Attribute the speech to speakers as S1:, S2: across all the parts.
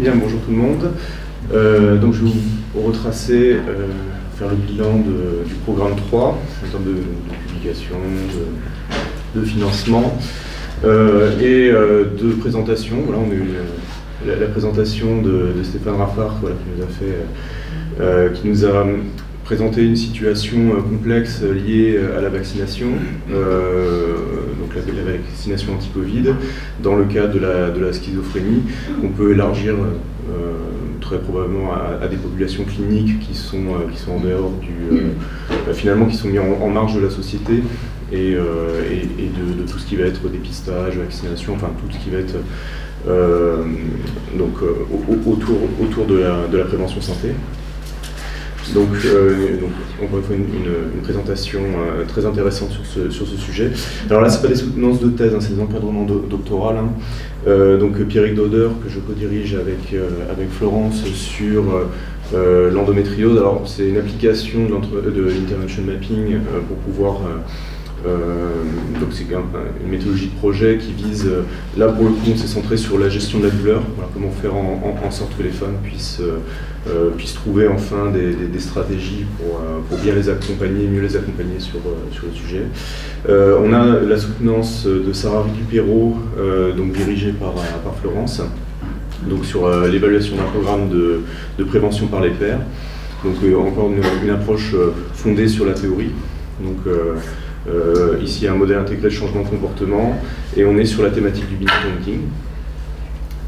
S1: Bien, bonjour tout le monde. Donc je vais vous retracer, faire le bilan du programme 3, en termes de publication, de financement et de présentation. Voilà, on a eu la présentation de Stéphane Raffard, voilà, qui nous a présenté une situation complexe liée à la vaccination, donc la vaccination anti-Covid, dans le cas de la schizophrénie. On peut élargir très probablement à des populations cliniques qui sont en dehors finalement qui sont mis en marge de la société et de tout ce qui va être dépistage, vaccination, enfin tout ce qui va être autour de la prévention santé. Donc encore une fois, une présentation très intéressante sur ce sujet. Alors là, c'est pas des soutenances de thèse, hein, c'est des encadrements doctorales. Donc Pierrick Dauder, que je co-dirige avec Florence sur l'endométriose. Alors c'est une application de l'intervention mapping pour pouvoir... donc c'est une méthodologie de projet qui vise, là pour le coup on s'est centré sur la gestion de la douleur, voilà, comment faire en sorte que les femmes puissent trouver enfin des stratégies pour bien les accompagner, mieux les accompagner sur le sujet. On a la soutenance de Sarah Recupero, donc dirigée par Florence, donc sur l'évaluation d'un programme de prévention par les pairs, donc encore une approche fondée sur la théorie. Donc, ici, un modèle intégré de changement de comportement, et on est sur la thématique du binge drinking.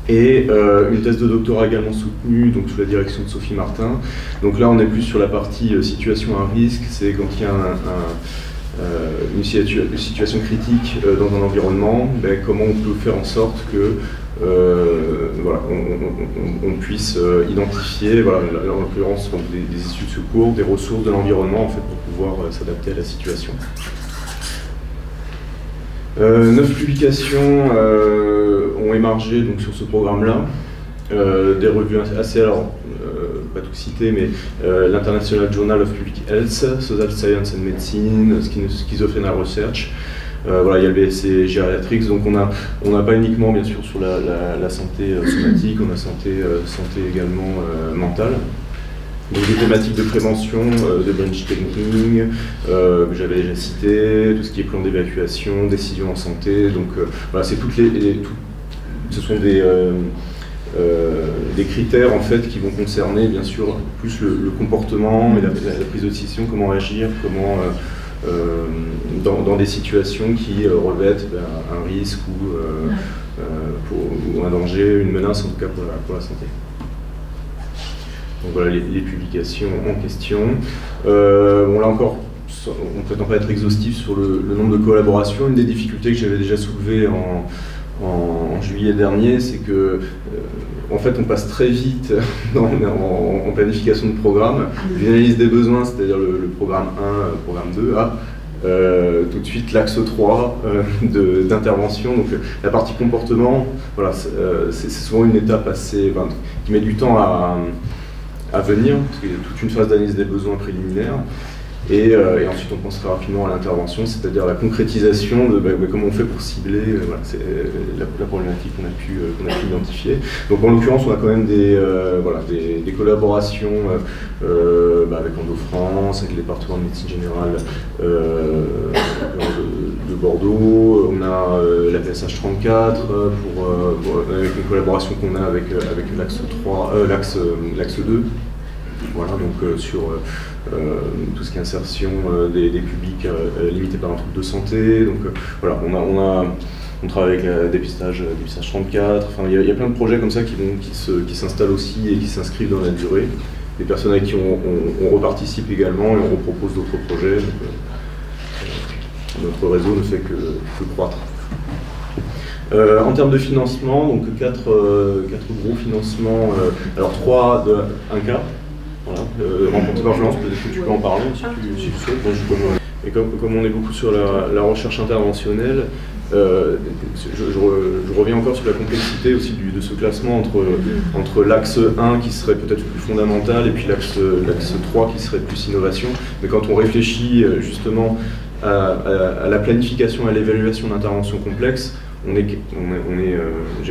S1: Et une thèse de doctorat également soutenue, donc sous la direction de Sophie Martin. Donc là, on est plus sur la partie situation à risque, c'est quand il y a une situation critique dans un environnement, ben, comment on peut faire en sorte que voilà, on puisse identifier, voilà, en l'occurrence des issues de secours, des ressources de l'environnement en fait, pour pouvoir s'adapter à la situation. 9 publications ont émergé donc, sur ce programme-là, des revues assez, alors pas tout citer, mais l'International Journal of Public Health, Social Science and Medicine, Schizophrenia Research. Voilà, il y a le BSC Geriatrics, donc on n'a pas uniquement bien sûr sur la santé somatique, on a santé également mentale. Donc des thématiques de prévention, de binge drinking, que j'avais déjà cité, tout ce qui est plan d'évacuation, décision en santé, donc voilà, c'est ce sont des critères en fait qui vont concerner bien sûr plus le comportement et la prise de décision, comment agir, comment dans des situations qui revêtent un risque ou un danger, une menace en tout cas pour la santé. Donc voilà les publications en question. Bon là encore, on ne prétend pas être exhaustif sur le nombre de collaborations. Une des difficultés que j'avais déjà soulevées en juillet dernier, c'est que en fait on passe très vite en planification de programme, d'une analyse des besoins, c'est-à-dire le programme 1, programme 2, à tout de suite l'axe 3 d'intervention. Donc la partie comportement, voilà, c'est souvent une étape assez, qui met du temps à venir, parce qu'il y a toute une phase d'analyse des besoins préliminaires, et ensuite on pense très rapidement à l'intervention, c'est-à-dire la concrétisation de comment on fait pour cibler, voilà, c'est la problématique qu'on a pu identifier. Donc en l'occurrence on a quand même des collaborations avec Endo-France, avec les départements de médecine générale de Bordeaux, on a la PSH 34 avec une collaboration qu'on a avec l'axe 2. Voilà, donc sur tout ce qui est insertion des publics limités par un trouble de santé. Donc voilà, on travaille avec la dépistage 34. Enfin, il y a plein de projets comme ça qui s'installent aussi et qui s'inscrivent dans la durée. Des personnes avec qui on reparticipe également et on repropose d'autres projets. Donc, notre réseau ne fait que croître. En termes de financement, donc 4 gros financements, alors 3 de 1K. Voilà, rencontré par Florence, peut-être que tu peux en parler si tu souhaites. Et comme on est beaucoup sur la recherche interventionnelle, je reviens encore sur la complexité aussi de ce classement entre l'axe 1 qui serait peut-être plus fondamental et puis l'axe 3 qui serait plus innovation. Mais quand on réfléchit justement à la planification et à l'évaluation d'interventions complexes, j'allais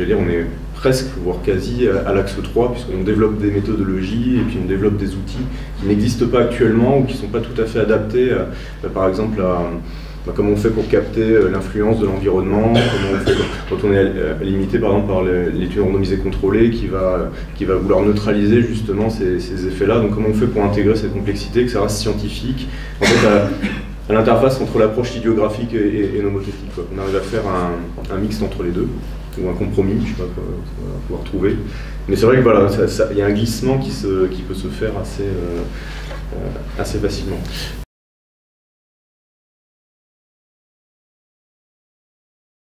S1: dire, on est presque, voire quasi, à l'axe 3, puisqu'on développe des méthodologies et puis on développe des outils qui n'existent pas actuellement ou qui ne sont pas tout à fait adaptés, par exemple, à comment on fait pour capter l'influence de l'environnement, comment on fait quand on est limité par exemple par l'étude randomisée contrôlée qui va vouloir neutraliser justement ces effets-là. Donc comment on fait pour intégrer cette complexité, que ça reste scientifique, en fait, à l'interface entre l'approche idiographique et nomothétique. On arrive à faire un mix entre les deux, ou un compromis, je ne sais pas quoi on va pouvoir trouver. Mais c'est vrai que voilà, il y a un glissement qui peut se faire assez facilement.